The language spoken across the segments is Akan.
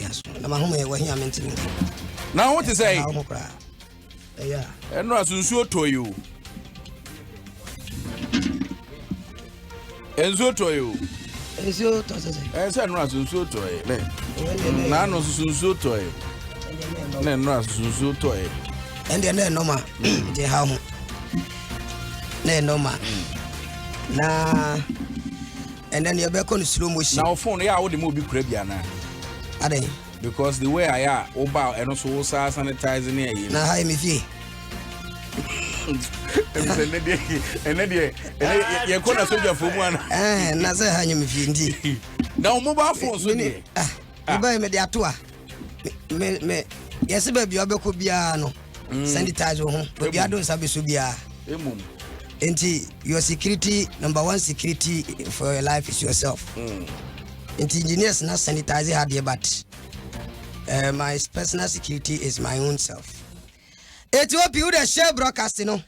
yes. I'm a home where he am into. Now what to say? Yeah. And no so to you. Enzo to you. Enzo to say. I said no so to it. Na no so to it. No so to it. And then no ma. They how. No ma. Na and then you be on slow motion. Now phone yeah wo the mo bi kura bia na. Ade. Because the way I am oba and also sanitizing here. Na hi me fie. And then you gonna soldier for one. Na say ha me fie ndi. Now mobile phone so ni. Buy me the atua. Me yes baby obeko bia no. Sanitize ho. Baby adon sabe so bia. Emum. Enti your security, number one security for your life is yourself. Enti engineers na sanitize hard but my personal security is my own self. Ethiopia would share broadcasting no.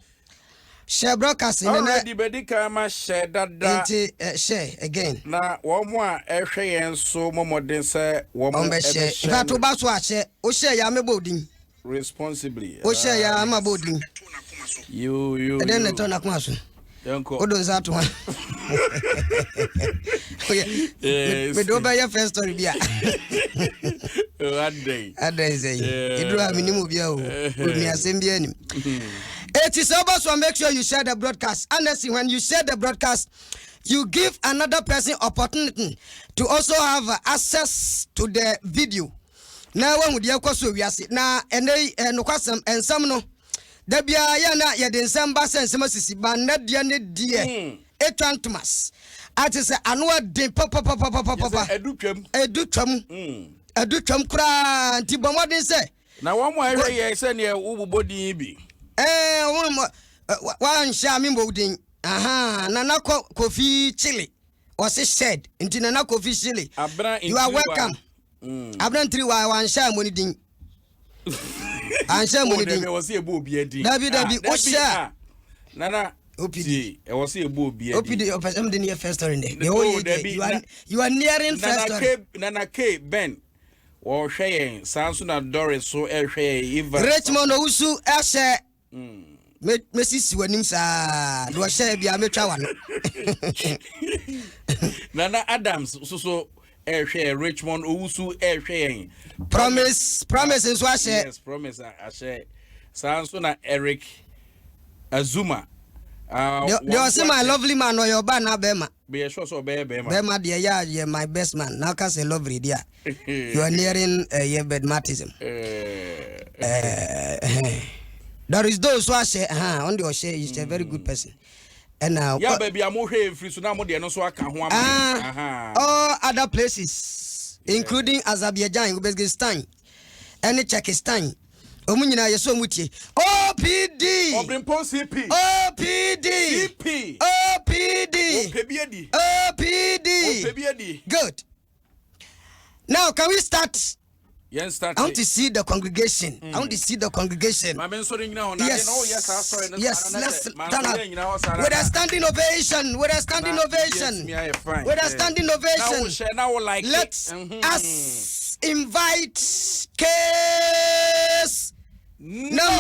Share broadcasting already bedika ma share dada. Enti share again. Na wo mo a ehwe yen so momodin say wo mo share. In fact oba so a share, o share ya mebodin. Responsibly. O share ya mabodin. You. And then the turn up masu. Yanko. Odo za to one. Me do ba your first story bia. Adai say. Idu ha minimu bia o. Oni asem bia nim. It is about so make sure you share the broadcast. Honestly, when you share the broadcast, you give another person opportunity to also have access to the video. Now when we dey kwaso wiase na ene no kwasam ensam no da bia ya na ye de nsem ba Nsem Sisi ba na dia ne die etwantomas ati se ano de papa edutwam kura anti bomodin se na wo mo ehwe ye se ne ubobodin bi wa nsha mi mbodin Nana Kofi Chile was shed into Nana Kofi Chile. You are welcome. Abran 3 wa nsha money din. Ansha money din. Was a boo be David Osha. Nana OPD. I was a boo be OPD of some the first story in there. You are nearing first story. Nana K Ben. Or Shayin, Samson Doris so Richmond Usu Ashe. Mrs. Wenimsa, do I share be a metrawan? Nana Adams, so air share Richmond Usu air sharing. Promise in Swashe. Yes, promise I share. Samson Eric Azuma. You see my lovely man or your banner Bema. Be a short so Bema, dear, you're my best man. Now can say lovely, dear. You are nearing your bedmatism. There is those who are on the share is a very good person. And now yeah, baby, I'm okay free so now more than so I can all other places, including Azerbaijan, Uzbekistan, and Czechostan. Omunyina yeso mutie. OPD. Oberempong CP. OPD. CP. OPD. OPD. Good. Now can we start? Yes, I want to see the congregation. I want to see the congregation. Yes, let's stand up. With a standing ovation. With a standing ovation. With a standing ovation. Let's us invite case number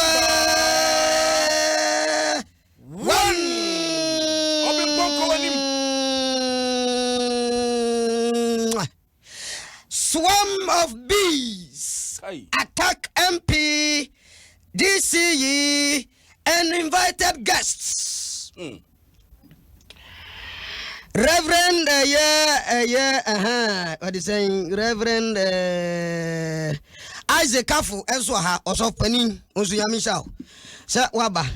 1. Swarm of bees attack MP, DCE, and invited guests. Reverend, what is saying? Reverend Isaac Kafu, Eswaha, also Penny, Osuyamisha. Sir Waba.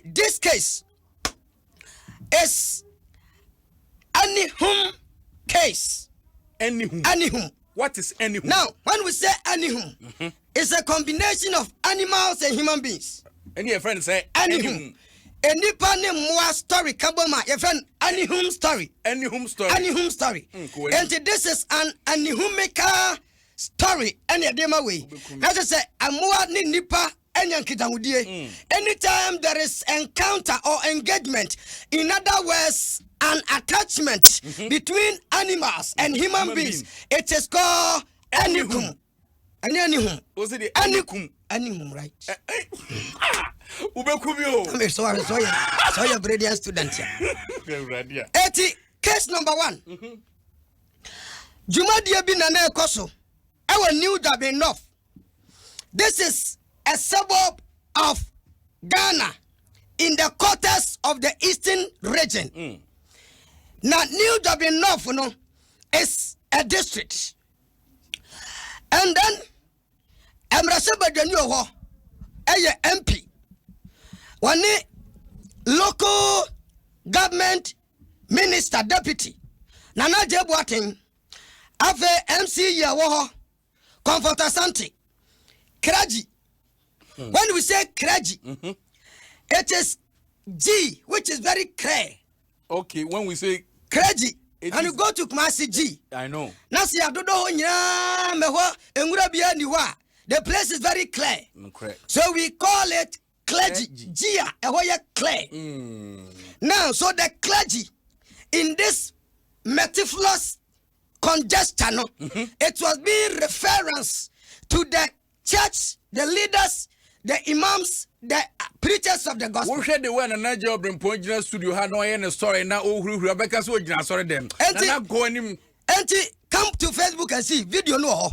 This case is Anihum case. Anihum. What is anihum? Now, when we say anihum, it's a combination of animals and human beings. And your friend say anihum. Any pane more story, Kaboma, your friend anihum story. Anihum story. Anihum story. And this is an anihumica story. Any dema way. As I say, amua ni nipa. Anytime there is encounter or engagement, in other words, an attachment between animals and human beings, it is called Anyhum. Anyhum. Was it anyhum? Anyhum, right? Ubekubio. I mean, so you're a brilliant student here. 80, case number 1. Juma dia bi Nana Ekoso. Our new job enough. This is a suburb of Ghana in the quarters of the eastern region. Now, new job enough, is a district. And then, Emraseba Janyo, a MP. One local government minister deputy. Nana Agyei Oberempong Ave MC Yawo Comfort Asante. Kraji. When we say Kraji, it is G, which is very clear. Okay, when we say Kraji, and you go to Kumasi G. I know. Nasi adodo nya meho engura bia niwa. The place is very clear. So we call it clergy. Gia ehoya clear. Now, so the clergy in this meticulous congestion, it was being reference to the church, the leaders, the imams, the preachers of the gospel. We said the one Nana Agyei Oberempong studio had no any story now. Oh, Rebecca so jina sorry them. Nana go him. Auntie, come to Facebook and see video no.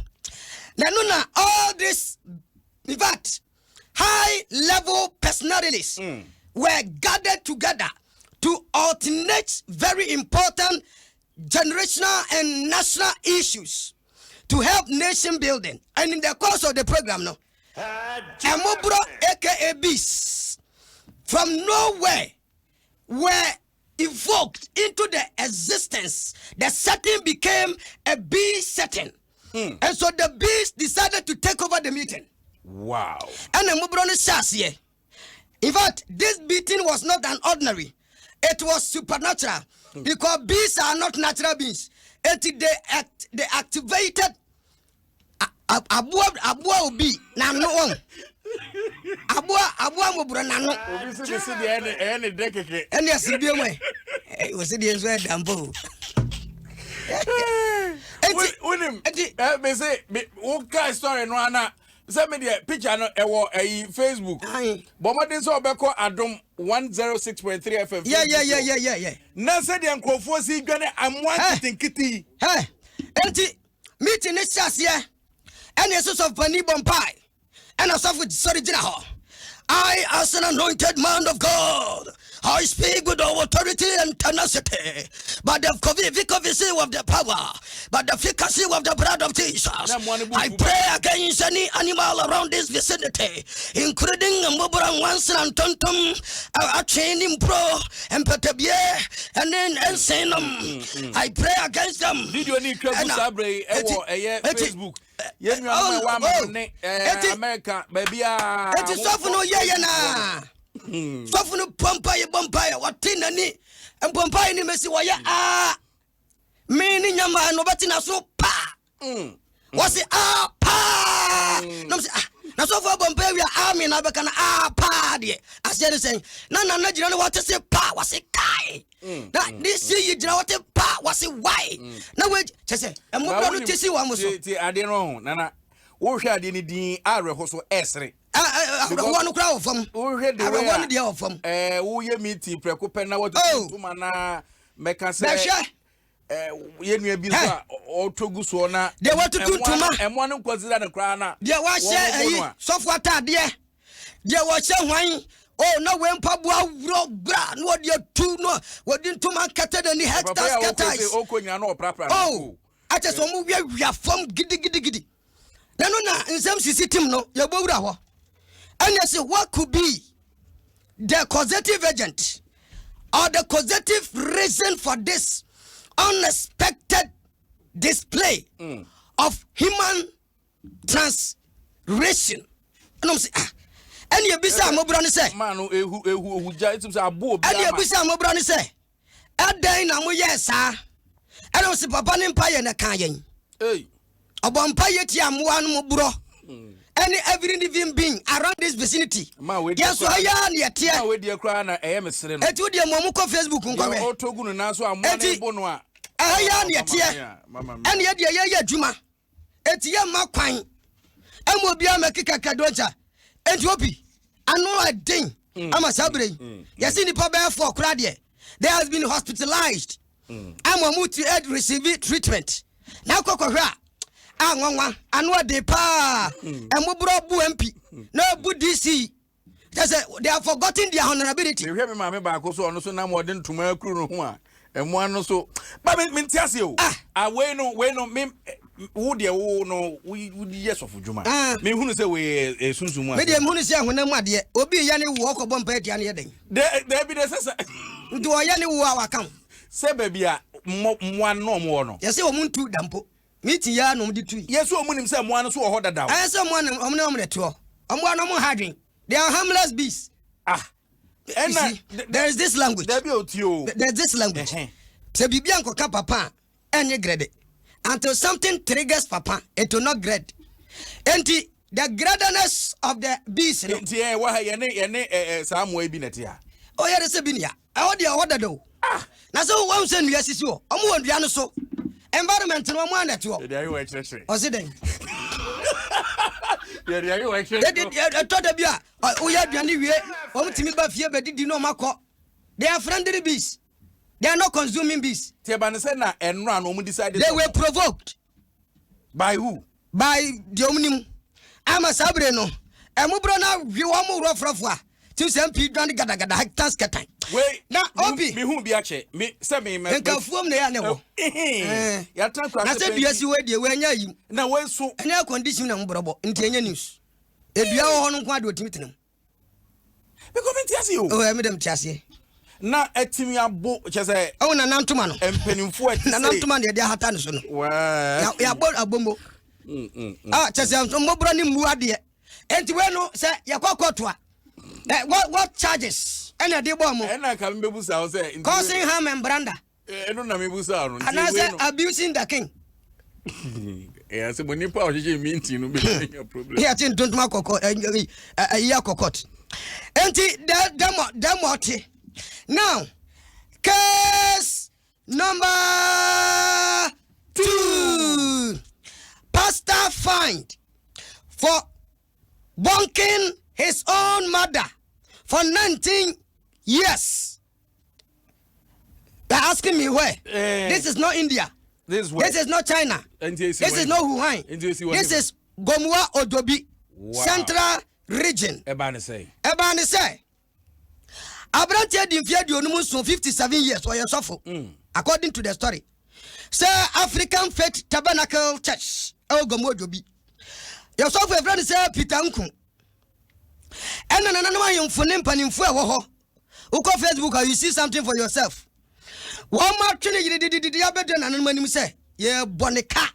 Nanuna all this, in fact, high level personalities were gathered together to alternate very important generational and national issues to help nation building. And in the course of the program now, Amobro aka Beast from nowhere were evoked into the existence. The setting became a beast setting. And so the beast decided to take over the meeting. Wow. And Amobro here. In fact, this beating was not an ordinary. It was supernatural. Because beasts are not natural beings. They activated Abua Obi Nano one. Abua Mobra Nano. And yes, it was the Israel Dambo. They say, what kind of story, no, send me the picture on Facebook. Bombarding so beko Adom 106.3 FM. Yeah. Now said the uncle for see gonna I'm wanting kitty. Hey, empty meeting is just here. And the source of Pani Bompai. And I suffered sorry Jinaho. I, as an anointed man of God, I speak with authority and tenacity, but the efficacy of the power, but the efficacy of the blood of Jesus. I pray against any animal around this vicinity, including Mobran Wanson and Tontum, a training pro, and Petabie, and then Ensenum. I pray against them. Did you need Facebook? Yes, America, baby. It is often no yana. Soften Pompire, what tin and Pompire in Messi Waya. Meaning your man, nobody knows so pa. Was it pa? No, not so far Pompire army, and I can party. As you're saying, Nana Agyei know what to say pa was a guy. This year you know what a pa was a why. No, wait, just say, and what to see one was I didn't know, Nana. Who had any D. R. Hosso Esri? One crowd from who had the one deal from who you meet Precopena what to Mana Mecca. Ye may be all to Gusona. They want to do to and one who was that a crana. There was a software dear. There was a wine. Oh, no, when Pabua broke brand, what you two no, what didn't to man catted any hectares. Oh, I just want we are from giddy. Nana Nsem Sisi team no, your bow. And you say, what could be the causative agent or the causative reason for this unexpected display of human transgression? And I'm saying, and you be some Mobrani say, man, who judges a book, and you be some Mobrani say, a day now, yes, sir. And I was a papa empire in a canyon. Hey, a vampire tiam one mobro. Any every living being around this vicinity. Yes, so I am yet here with your crown. I am a serene. I told you, Momuko Facebook. I am yet here. And yet, Juma. etia makwan emo bia makika kadoncha entiopi anu adin ama sabre yesi ni pa be for kura de there has been hospitalized ama mutu receive treatment na kokohwa anwanwa anu ade pa emo bro bu MP na bu DC they have forgotten their honorability. We hear me mama ba ko so ono so na mo de ntuma akuru no ho a emo ano so ba me ntiase o we no me wo de wo no we yes of juma me hunu se we sunsumu me de hunu se honam ade obi ya ne wo okobom pa atia ne yeden de bi de sesa nti wo ya ne wo awakam se ba bia mo no mo no yese wo muntu dampo miti ya no mdi tu yeso o munim se mo ano so ho dada o se mo no mo de to o no mo hadwen. They are harmless beasts. And there is this language. There's this language. Se bibia nkoka papa enye grade. Until something triggers papa, it will not grade. And the gradness of the beast. Oh yeah, there's a binia. I order order do. Na so one send you so. Omo wan dua no so. Environment no mo anet wo. O se den. Yeah, I thought bia o ya duane wie o mtimi ba fie be didi no makọ. They are friendly bees. They are not consuming bees. They were provoked. By who? By the omnium. Ama sabre no. Emubro na wi wo mu rofrofo. Tim se mpi duane gada hectares ketan. Wait. Na obi. Me hu bia che. Me se me me. Nka fuom na ya ne wo. Ya tan kwa. Na se bia si we de we anya yi. Na we so. Anya condition na mbrobo. Nti anya news. Edua wo no kwa de otimi tenam. Me comment yasi o. Oh, me dem tiase. Na etimi abo che se. Oh na nantuma no. Empanimfo ati. Na nantuma de hata no so no. Wa. Ya bo abombo. Che se mbobro ni mbu ade. Enti we no se yakokotoa. What charges? Any de bomo. Ena ka mbebusa o se. Causing harm and branda. Eno na mebusa no. And I say abusing the king. Yeah, so when you power you mean no be a problem. Yeah, tin don't ma kokot ya kokot. Enti demoti. Now, case number 2. Pastor fined for bonking his own mother for 19 years. They're asking me where? This is not India. This is not China. This is not Wuhan. This is Gomwa Odobi, Central Region. Ebane say. Abrante Dimfia Dionumus 57 years or your according to the story. Sir, African Faith Tabernacle Church. Oh, Gomwa Odobi. Your software friend is Peter Unku. And another one for Nimpanim for Uko Facebook, you see something for yourself. One more training you did the other and when you say, yeah, Bonica.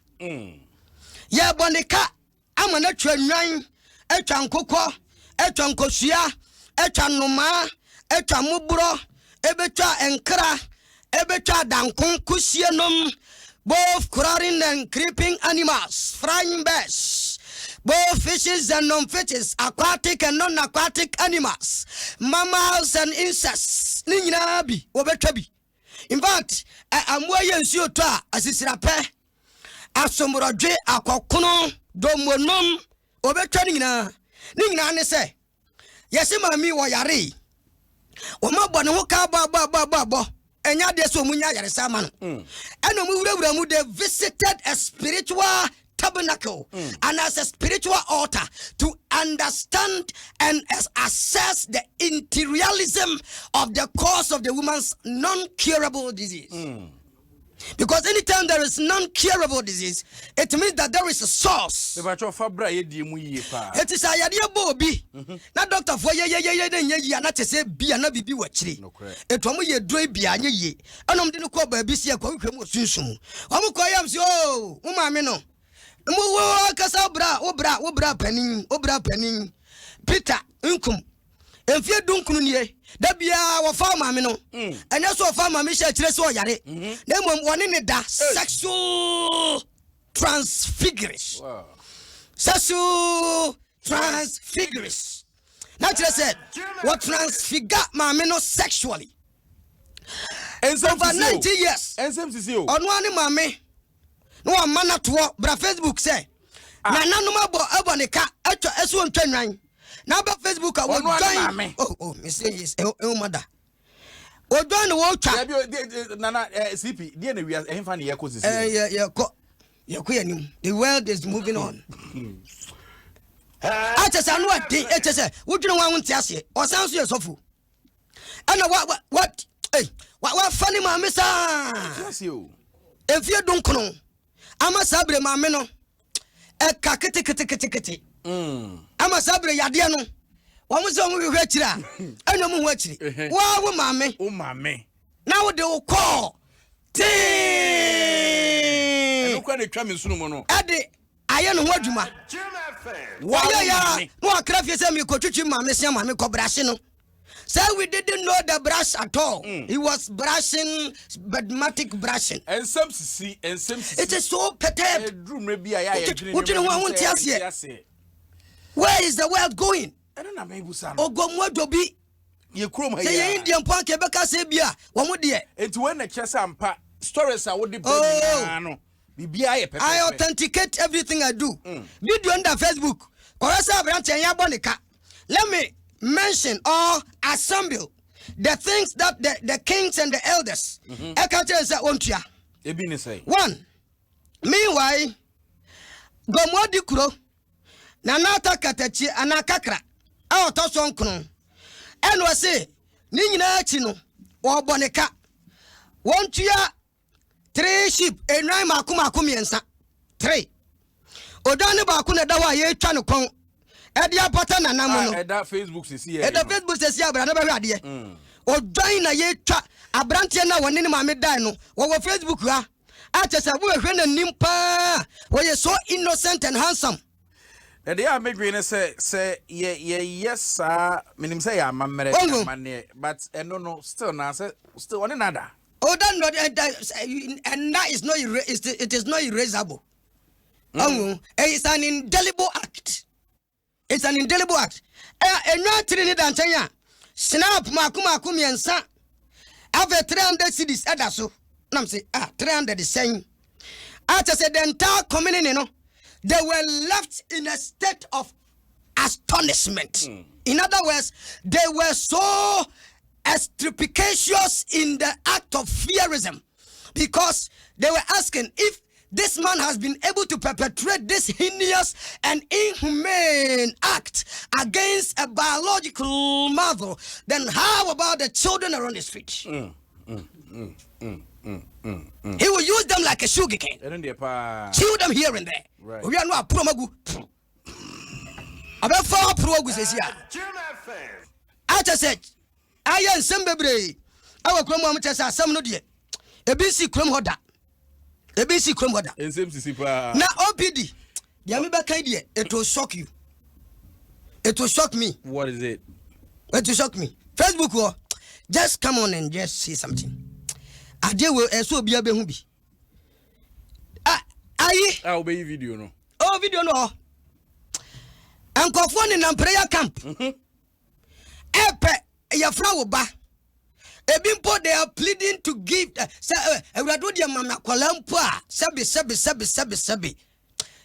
Yeah, Bonica. I'm an actual nine, a chankoko, a chankosia, a chanoma, a chamubro, a becha and kra, a becha dankon kusianum, both crawling and creeping animals, flying birds. Both fishes and non-fishes, aquatic and non-aquatic animals, mammals and insects. Ninabi, Obetrabi. In fact, I'm wearing you to Asisrape, Asomroje, Akokuno, Domonom, Obetanina. Nina say, yes, mammy, Wayari. Omabonoka Baba, and Yadeso Munya Saman. And we visited a spiritual tabernacle and as a spiritual altar to understand and assess the interialism of the cause of the woman's non-curable disease. Because anytime there is non-curable disease, it means that there is a source. It is a yadia bobi. Na doctor for ye na te say bia na bibi wachiri. Etwamu ye dro bia anye ye. Anom de no ko ba bi sia kwa hwemu sunsun. Omo ko yam si o, wo ma me no. Mo kasa obra panin Peter Nkum enfie dunkunu nie da bia wo fa ma me no enya so fa ma me sha kire so yare na mom woni ne da sexual transfiguration. Wow. Sexual transfiguration. Now kire said what transfigure ma me no sexually over 90 years. Nsem Sisi o onwa ne ma me no amana to bra Facebook say na nanom abo ne ka atwa eso ntwa nwan na ba Facebook a wo join oh me say yes e mother o do no wo twa Nana CP die na wi ehfa ne yeko sisi yeko yanim the world is moving on atesa no ade etese wo dwene wan nti ase o san so yesofu ana what wa fani ma me sa ase o efie donkono ama sabre ma me no e ka kete ama sabre yade no wo mo so mo hwe akira anya mo ho akiri wa wo ma me na wo de wo call ti eno kwa ne twa me sunu mo no ade aye no ho adwuma wa ya no akra fie se me ko twitwi ma me se ma me ko brashe no. So we didn't know the brush at all. He was brushing, bedmatic brushing. Nsem Sisi. It is so petty. Where is the world going? I don't know, maybe Ogomodobi. You chrome here. Say Indian Park, Quebec, Sabia. One would dear. It's when the Chesampa stories are what the I authenticate everything I do. Video on the Facebook. Korasa branch and Yabonica. Let me mention or assemble the things that the kings and the elders one. Meanwhile, Gomodi Kuro, Nanata Katachi, Anakakra, our Toson Kron, and was say, Nina Chino, or Bonica, 1 year, 3 sheep, and 9 Makumakumiansa, 3. Odani Bakuna Dawa ye Chanukon. Edia patana na mo no eda Facebook sisi e eda Facebook sisi abra na ba hwade e o join na ye twa abrante na woni ne ma me dan no wo Facebook ha a chese wo hwe na nimpa wo ye so innocent and handsome e dey amedwe ne say ye yes minim say ya mamere mane but no still na say still one nada oh that not and that is not it is not erasable it's an indelible act. It's an indelible act. And not really dancing. Snap Makumakum Yansa. Have 300 cities at so. Nam say 300 the same. After said the entire community, they were left in a state of astonishment. In other words, they were so extricacious in the act of fearism because they were asking if this man has been able to perpetrate this heinous and inhumane act against a biological mother, then how about the children around the street? He will use them like a sugar cane. Chew them here and there. Right. We are not a promagu. About 4 progus this year. I just said, I am some baby. Our chromometers are some no dear. A BC chrome holder. A basic chrome water. Nsem Sisi pa. Na OPD. Yami ba kai die. It will shock you. It will shock me. What is it? It will shock me. Facebook just come on and just say something. Ade will so bia be hu bi. Ayi. Obey video no. Oh video no. Ankofo ni na prayer camp. Epe ya fra wo ba. Ebimpo they are pleading to give Ewrado dia mam na kwalampo a sebe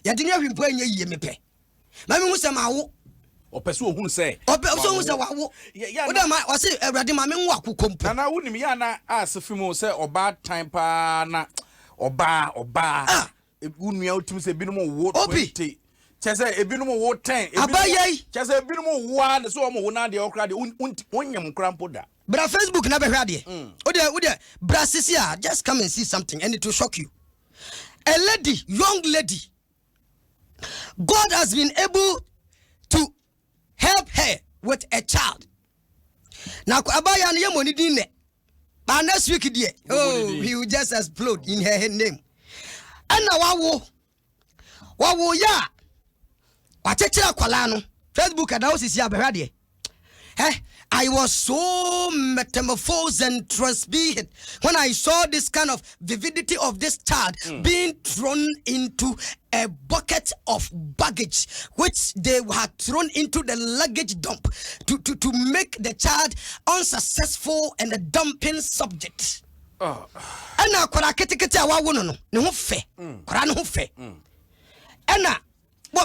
yadini ahwimpo anya yiye mepe mami hu se mawo opese ohunu se so hu se wawo oda ma wase Ewrade mami nwo akokompo na wonim ya na asefimo se oba time pa na oba unua otum se binom wo 20 chese ebinom wo 10 chese ebinom wo a so omo wo na de okra de onyam krampo da. But Facebook never heard it. Ode Brasisia, just come and see something and it will shock you. A lady, young lady, God has been able to help her with a child. Now abaya na yemoni dinne. But next week die. Oh, he will just explode in her name. And now wawo ya. Wachechira kwala no. Facebook adawosisi abehade. I was so metamorphosed and transfigured when I saw this kind of vividity of this child being thrown into a bucket of baggage, which they had thrown into the luggage dump to make the child unsuccessful and a dumping subject. And now,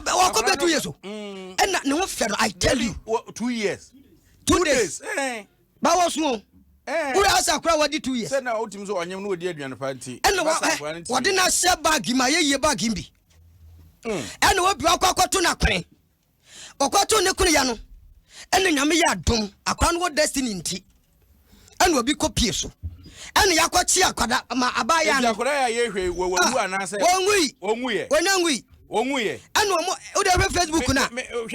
Wako be 2 years. And no one I tell you. 2 years. 2 days. But what's more? Who has a crowd 2 years? Send out him so I know the Adrian party. And what did I say bag in my year bag in be? And what block to Nakre? Or to Nekuriano. And then Yamia Dom, a crown what destiny in tea. And will be copious. And Yakochia Koda, my Abaya, we. And no more. Facebook now.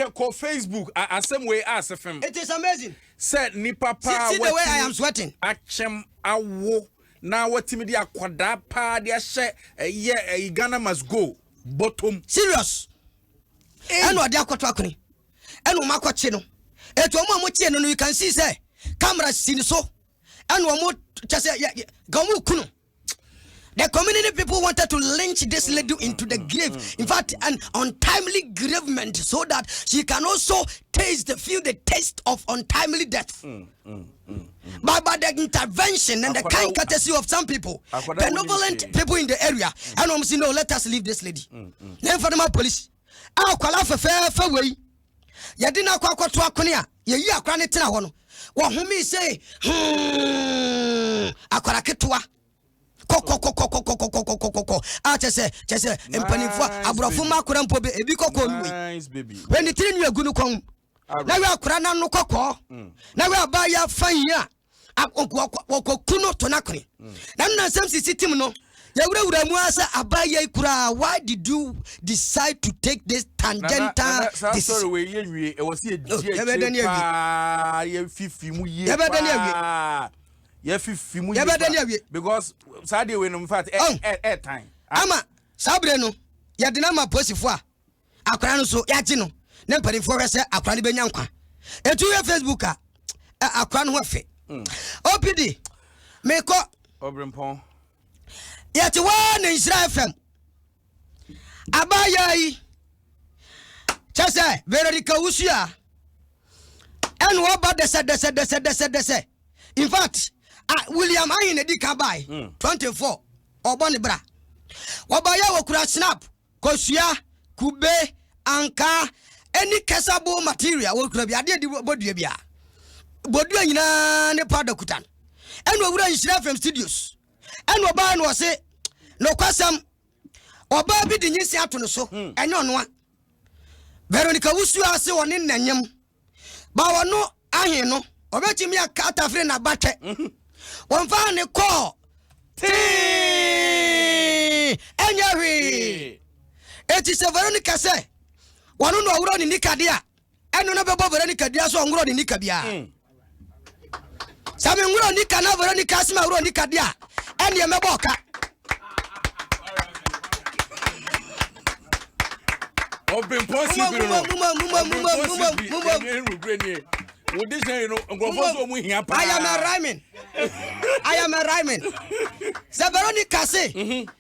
Call Facebook. I same way as a film. It is amazing. Said ni papa. See the way I am sweating. Achem awo. Now what timidi akwada pa dia she ye Ghana must go bottom. Serious. And what dia kwatwa and we makwache no. Eto mo tie no you can see say camera sin so. And we mo just gamu kuno. The community people wanted to lynch this lady into the grave. In fact, an untimely bereavement so that she can also feel the taste of untimely death. But by the intervention and the kind courtesy of some people, benevolent people in the area, and I'm saying, no, let us leave this lady. Then for the police, I'll call off a fair way. You didn't know what to Akonia. You are granted to one. What whom me say, Akoraketua. Just say empanifo abrofo makora mpobe ebi kokko nwi when the three new agunu kon na we akora na no kokko na we abaya fanya okuno to nakre na Nsem Sisi team no ya wura mu asa abaya ikura. Why did you decide to take this tangential sorry we ye e was ye fifi mu ye because Saturday when in fact time ama sabre no ya de na ma posifo a akra no so ya gi no na mpanifo hwese akra no benya nkwa etu ye Facebook a akra no hwe OPD meko Oberempong ya ti wa na Israel FM abaya yi chese Veronica Usua and what about the in fact William Ayin edika by 24 oboni bra wabaya wokura snap kosua kube anka any casable material wokura bi ade di bodua bia bodua nyina ne powder kutan and we wura Israel FM studios and oba no say no kwasam oba bi di nyisi ato no so enyo no a Veronica Usua se woni nanyam ba wono ahin no obetimi akata fre na bate one fan call Enyewi. It is a Veronica say. One no awro ni nikadia. Eno na bebo Veronica dia so ngro ni nikabia. Same ngro nika na Veronica sima awro nikadia. Ene meboka. Oberempong CP. With this, you know, I am a rhyming. The Veronica say,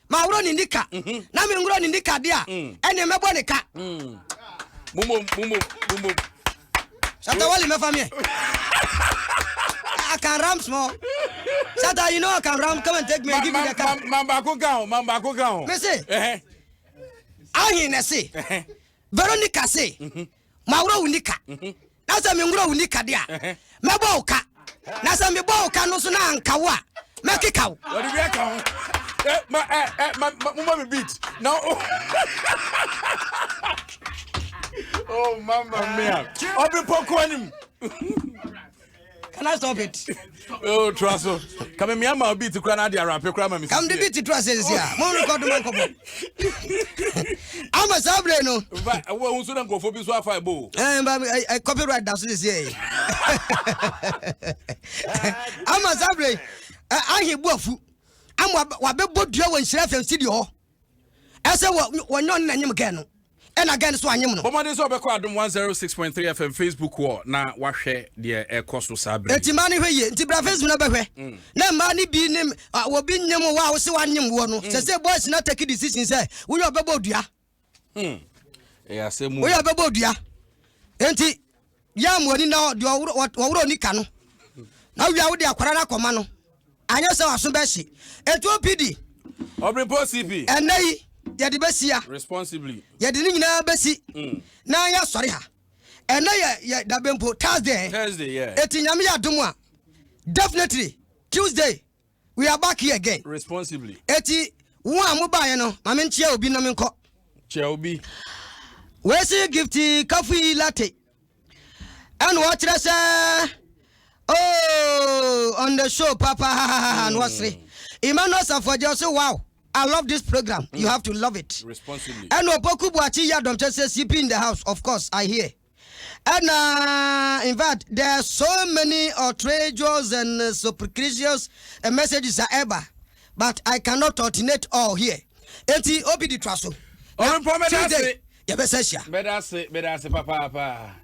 Mauron Indica, Namingron Indica, dear, and a Mabonica. Mumu. Satawali, my family. I can ram small. Sata, you know, I can ram. Come and take me and give me the car. Mambako go. Missy, I say, Veronica say, Mauro Nika. Nasa mingro unika dia. Meboka. Nasa meboka no so na ankawa. Mekikaw. What do you count? Mama beat. No. Oh mama mia. Oberempong kwanim. Can I stop it? Oh, Traso. Come me am beat to kwana dia rap kwana me. Come the beat to Traso is here. Mo record man kopo. I'm a sabre no. Wo unso na nkofo bi so afa bo. I copyright that is here. I'm a sabre. I hear bofu. I'm wa be bodua won Israel FM studio. Ese wo nyon na nyim ke no. And again so anyim no. Bomade so be call Adom 106.3 FM Facebook wall na wahwe de e cost sabre. Etima ne hwe nti bra Facebook na behwe. Na ma ni bi nim wo bi nyem wa wo se wanyem wo no. Se boys na take decision say wo yo bebo dua. E asemu. Wo yo bebo dua. Enti ya mo ni na de wo ni ka no. Na wi a wo de akwara na koma no. Anya se waso be hye. Etu OPD. Oberempong CP. Enai ya de besia responsibly ya de ni nyina besi na ya sori ha ena ya da bempo Thursday yeah eti nyame ya dom a definitely Tuesday we are back here again responsibly eti wo amu ba ye no ma me nchia obi no me nko chia obi we see gifty coffee latte and what you say on the show papa and what's it Emmanuel Safojo say wow I love this program. You have to love it. Responsibly. And Opoku Buachi Adom CP in the house, of course, I hear. And in fact, there are so many outrageous and superstitious messages are ever, but I cannot alternate all here. Eti obi di traso. Oberempong Tuesday. Better say papa.